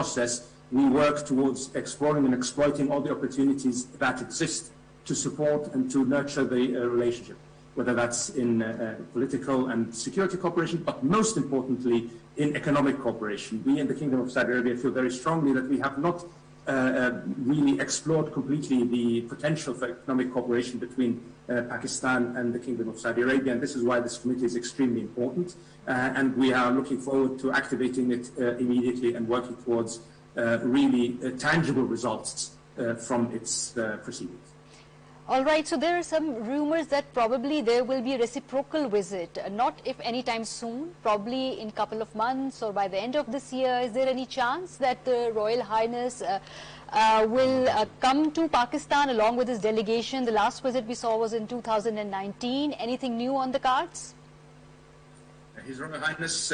process, we work towards exploring and exploiting all the opportunities that exist to support and to nurture the relationship, whether that's in political and security cooperation, but most importantly, in economic cooperation. We in the Kingdom of Saudi Arabia feel very strongly that we have not really explored completely the potential for economic cooperation between Pakistan and the Kingdom of Saudi Arabia, and this is why this committee is extremely important, and we are looking forward to activating it immediately and working towards really tangible results from its proceedings. All right, so there are some rumors that probably there will be a reciprocal visit, not if anytime soon, probably in a couple of months or by the end of this year. Is there any chance that the Royal Highness will come to Pakistan along with his delegation? The last visit we saw was in 2019. Anything new on the cards? His Royal Highness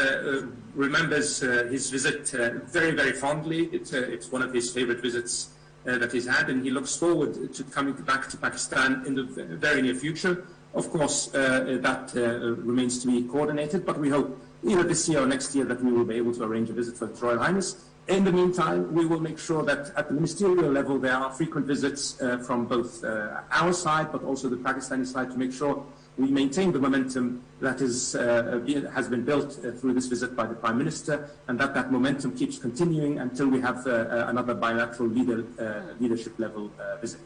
remembers his visit very, very fondly. It's one of his favorite visits that he's had, and he looks forward to coming back to Pakistan in the very near future. Of course, that remains to be coordinated, but we hope either this year or next year that we will be able to arrange a visit for His Royal Highness. In the meantime, we will make sure that at the ministerial level there are frequent visits from both our side, but also the Pakistani side, to make sure we maintain the momentum that has been built through this visit by the Prime Minister, and that momentum keeps continuing until we have another bilateral leadership level visit.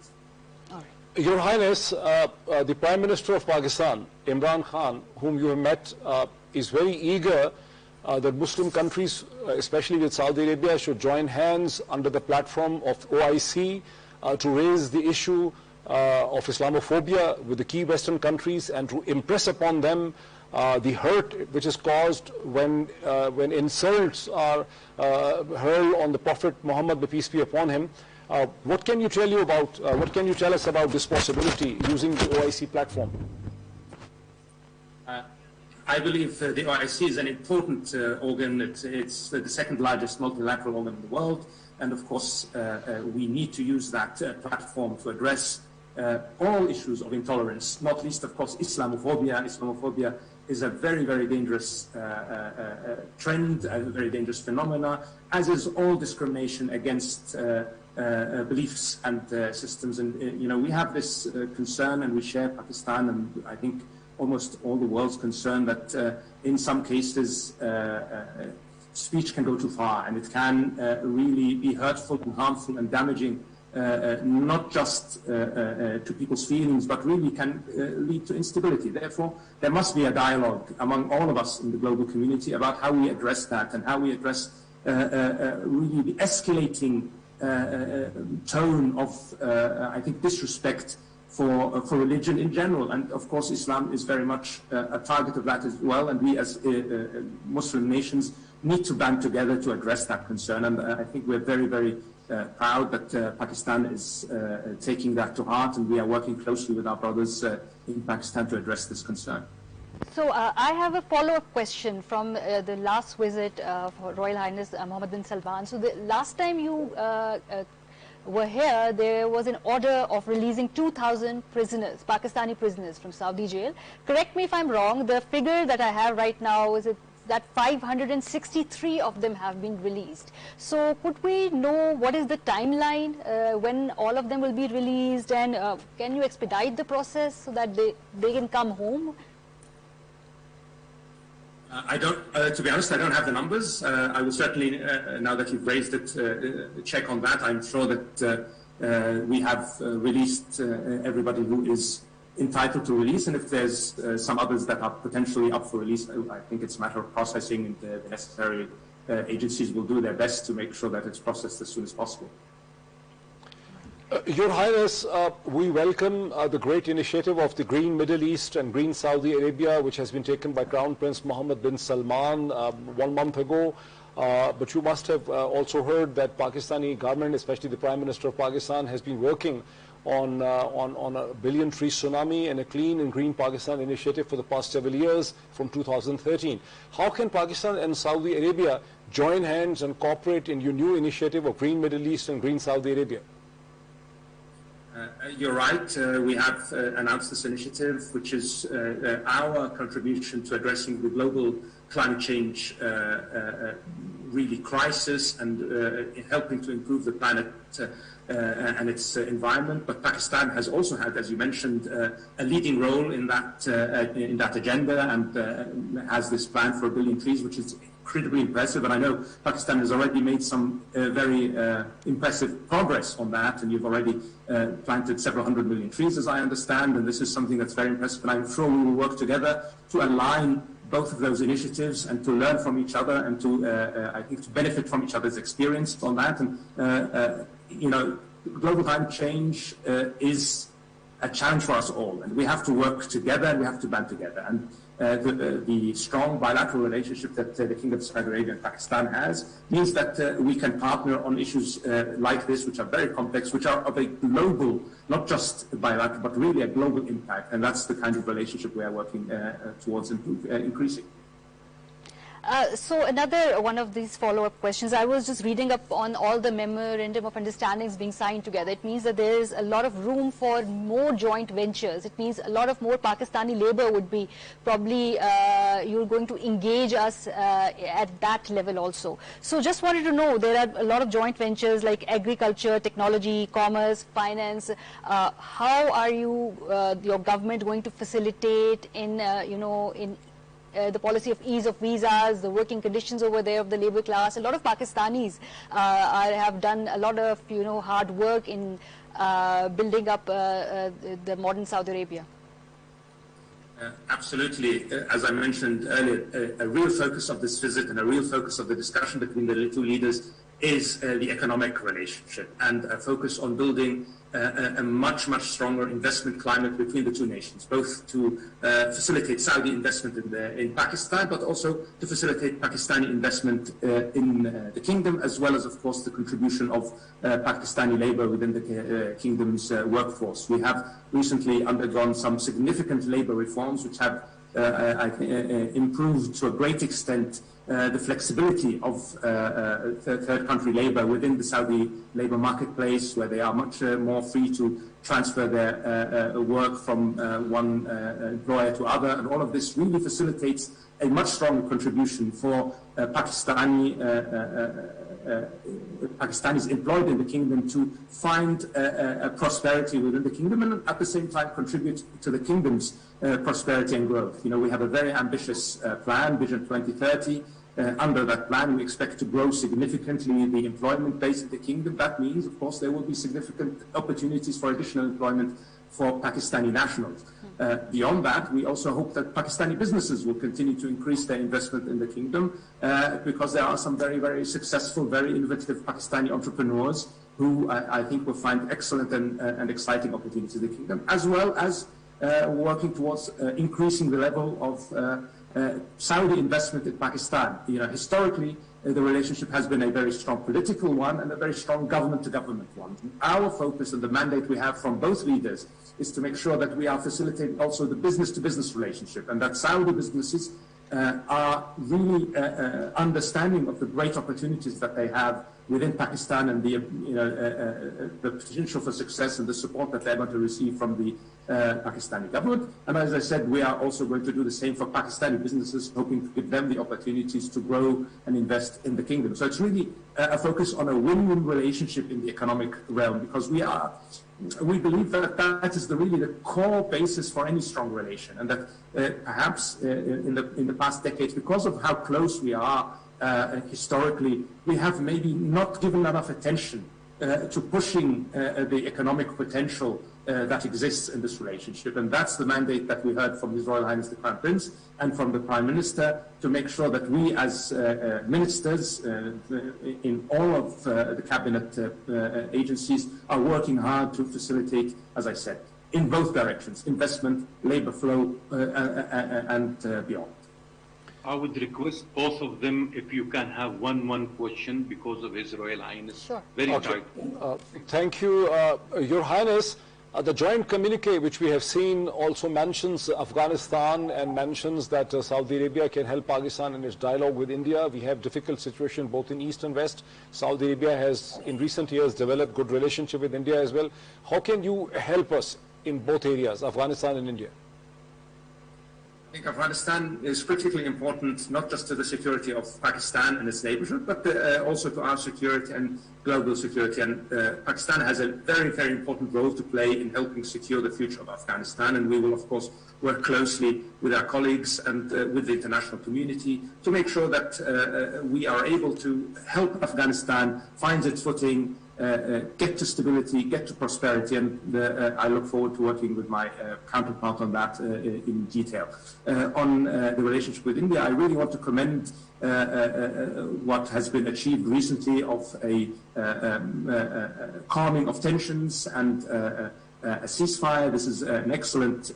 Your Highness, the Prime Minister of Pakistan, Imran Khan, whom you have met, is very eager that Muslim countries, especially with Saudi Arabia, should join hands under the platform of OIC to raise the issue of Islamophobia with the key Western countries, and to impress upon them the hurt which is caused when insults are hurled on the Prophet Muhammad, the peace be upon him. What can you tell us about this possibility using the OIC platform? I believe the OIC is an important organ. It's the second largest multilateral organ in the world, and of course we need to use that platform to address all issues of intolerance, not least, of course, Islamophobia. Islamophobia is a very, very dangerous trend, a very dangerous phenomena, as is all discrimination against beliefs and systems. And we have this concern, and we share Pakistan, and I think almost all the world's concern that in some cases speech can go too far, and it can really be hurtful and harmful and damaging, not just to people's feelings, but really can lead to instability. Therefore, there must be a dialogue among all of us in the global community about how we address that, and how we address really the escalating tone of, I think, disrespect for religion in general. And of course, Islam is very much a target of that as well, and we as Muslim nations need to band together to address that concern. And I think we're very, very proud that Pakistan is taking that to heart, and we are working closely with our brothers in Pakistan to address this concern. So I have a follow-up question from the last visit of Royal Highness Mohammed bin Salman. So the last time you were here, there was an order of releasing 2,000 prisoners, Pakistani prisoners from Saudi jail. Correct me if I'm wrong, the figure that I have right now is that 563 of them have been released. So could we know what is the timeline when all of them will be released, and can you expedite the process so that they can come home? I don't, to be honest, I don't have the numbers. I will certainly, now that you've raised it, check on that. I'm sure that we have released everybody who is entitled to release, and if there's some others that are potentially up for release, I think it's a matter of processing, and the necessary agencies will do their best to make sure that it's processed as soon as possible. Your Highness, we welcome the great initiative of the Green Middle East and Green Saudi Arabia, which has been taken by Crown Prince Mohammed bin Salman 1 month ago. But you must have also heard that Pakistani government, especially the Prime Minister of Pakistan, has been working on a billion-tree tsunami and a clean and green Pakistan initiative for the past several years from 2013. How can Pakistan and Saudi Arabia join hands and cooperate in your new initiative of Green Middle East and Green Saudi Arabia? You're right. We have announced this initiative, which is our contribution to addressing the global climate change really crisis and helping to improve the planet and its environment. But Pakistan has also had, as you mentioned, a leading role in that agenda, and has this plan for 1 billion trees, which is incredibly impressive. And I know Pakistan has already made some very impressive progress on that, and you've already planted several 100 million trees, as I understand, and this is something that's very impressive. And I'm sure we will work together to align both of those initiatives and to learn from each other, and to, I think, to benefit from each other's experience on that. And, you know, global climate change is a challenge for us all, and we have to work together, and we have to band together. And the strong bilateral relationship that the Kingdom of Saudi Arabia and Pakistan has means that we can partner on issues like this, which are very complex, which are of a global, not just bilateral, but really a global impact. And that's the kind of relationship we are working towards increasing. So another one of these follow-up questions, I was just reading up on all the memorandum of understandings being signed together. It means that there is a lot of room for more joint ventures. It means a lot of more Pakistani labor would be probably, you're going to engage us at that level also. So just wanted to know, there are a lot of joint ventures like agriculture, technology, commerce, finance. How are you, your government, going to facilitate in, you know, in the policy of ease of visas, the working conditions over there of the labor class? A lot of Pakistanis have done a lot of, you know, hard work in building up the modern Saudi Arabia. Absolutely. As I mentioned earlier, a real focus of this visit and a real focus of the discussion between the two leaders is the economic relationship, and a focus on building a much stronger investment climate between the two nations, both to facilitate Saudi investment in Pakistan, but also to facilitate Pakistani investment in the kingdom, as well as, of course, the contribution of Pakistani labor within the kingdom's workforce. We have recently undergone some significant labor reforms, which have improved to a great extent the flexibility of third country labor within the Saudi labor marketplace, where they are much more free to transfer their work from one employer to other. And all of this really facilitates a much stronger contribution for Pakistanis employed in the kingdom to find a prosperity within the kingdom, and at the same time contribute to the kingdom's prosperity and growth. You know, we have a very ambitious plan, Vision 2030. Under that plan, we expect to grow significantly the employment base in the kingdom. That means, of course, there will be significant opportunities for additional employment for Pakistani nationals. Beyond that, we also hope that Pakistani businesses will continue to increase their investment in the kingdom, because there are some very successful, very innovative Pakistani entrepreneurs who I think will find excellent and exciting opportunities in the kingdom, as well as working towards increasing the level of Saudi investment in Pakistan. You know, historically, the relationship has been a very strong political one and a very strong government-to-government one. Our focus and the mandate we have from both leaders is to make sure that we are facilitating also the business-to-business relationship, and that Saudi businesses are really understanding of the great opportunities that they have within Pakistan, and the potential for success and the support that they're going to receive from the Pakistani government. And as I said, we are also going to do the same for Pakistani businesses, hoping to give them the opportunities to grow and invest in the kingdom. So it's really a focus on a win-win relationship in the economic realm, because we believe that that is really the core basis for any strong relation, and that perhaps in the past decades, because of how close we are historically, we have maybe not given enough attention to pushing the economic potential that exists in this relationship. And that's the mandate that we heard from His Royal Highness the Crown Prince and from the Prime Minister, to make sure that we as ministers in all of the cabinet agencies are working hard to facilitate, as I said, in both directions, investment, labor flow, and beyond. I would request both of them, if you can have one question, because of His Royal Highness. Sure. Very Okay. tight. Thank you, Your Highness. The joint communique which we have seen also mentions Afghanistan and mentions that Saudi Arabia can help Pakistan in its dialogue with India. We have difficult situation both in East and West. Saudi Arabia has in recent years developed good relationship with India as well. How can you help us in both areas, Afghanistan and India? I think Afghanistan is critically important, not just to the security of Pakistan and its neighborhood, but also to our security and global security. And Pakistan has a very, very important role to play in helping secure the future of Afghanistan. And we will, of course, work closely with our colleagues and with the international community to make sure that we are able to help Afghanistan find its footing, get to stability, get to prosperity, and I look forward to working with my counterpart on that in detail. On the relationship with India, I really want to commend what has been achieved recently of a calming of tensions and a ceasefire. This is an excellent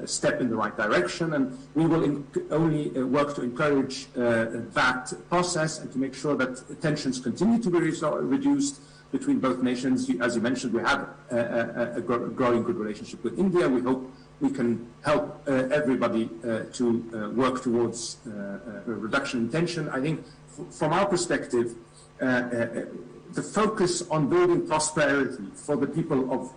step in the right direction, and we will only work to encourage that process and to make sure that tensions continue to be reduced between both nations. As you mentioned, we have a growing good relationship with India. We hope we can help everybody to work towards a reduction in tension. I think from our perspective, the focus on building prosperity for the people of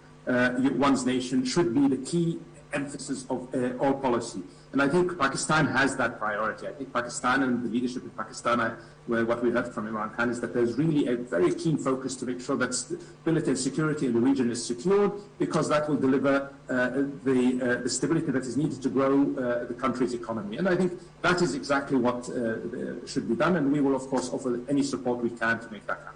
one's nation should be the key emphasis of all policy. And I think Pakistan has that priority. I think Pakistan and the leadership in Pakistan, what we heard from Imran Khan, is that there's really a very keen focus to make sure that stability and security in the region is secured, because that will deliver the stability that is needed to grow the country's economy. And I think that is exactly what should be done, and we will, of course, offer any support we can to make that happen.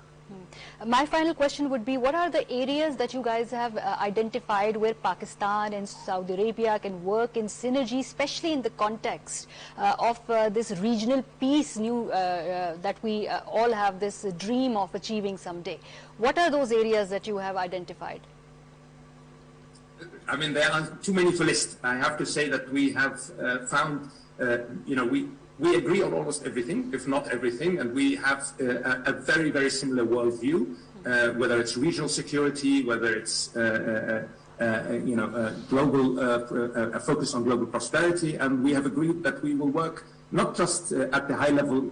My final question would be, what are the areas that you guys have identified where Pakistan and Saudi Arabia can work in synergy, especially in the context of this regional peace that we all have this dream of achieving someday? What are those areas that you have identified? I mean, there are too many to list. I have to say that we have found, we agree on almost everything, if not everything, and we have a very, very similar worldview, whether it's regional security, whether it's global, a focus on global prosperity, and we have agreed that we will work not just at the high level,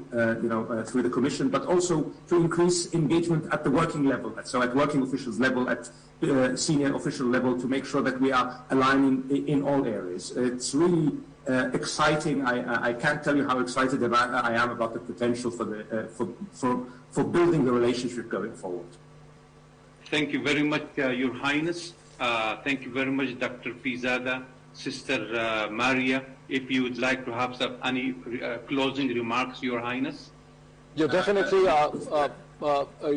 through the Commission, but also to increase engagement at the working level, so at working officials level, at senior official level, to make sure that we are aligning in all areas. It's really exciting. I can't tell you how excited I am about the potential for building the relationship going forward. Thank you very much, Your Highness. Thank you very much, Dr. Pirzada, Sister Maria. If you would like to have any closing remarks, Your Highness. Yeah, definitely.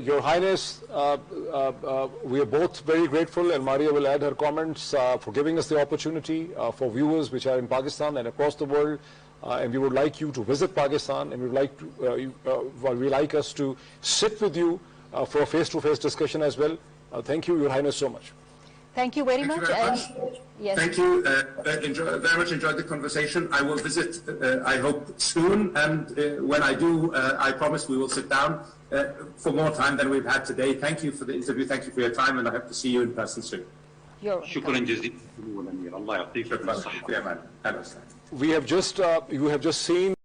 Your Highness, we are both very grateful, and Maria will add her comments, for giving us the opportunity for viewers which are in Pakistan and across the world. And we would like you to visit Pakistan, and we would like us to sit with you for a face-to-face discussion as well. Thank you, Your Highness, so much. Thank you very much. Yes. Thank you. Very much enjoyed the conversation. I will visit, I hope, soon. And when I do, I promise we will sit down for more time than we've had today. Thank you for the interview. Thank you for your time. And I hope to see you in person soon. شكرا جزيلا. الله يعطيك الصحة. You have just seen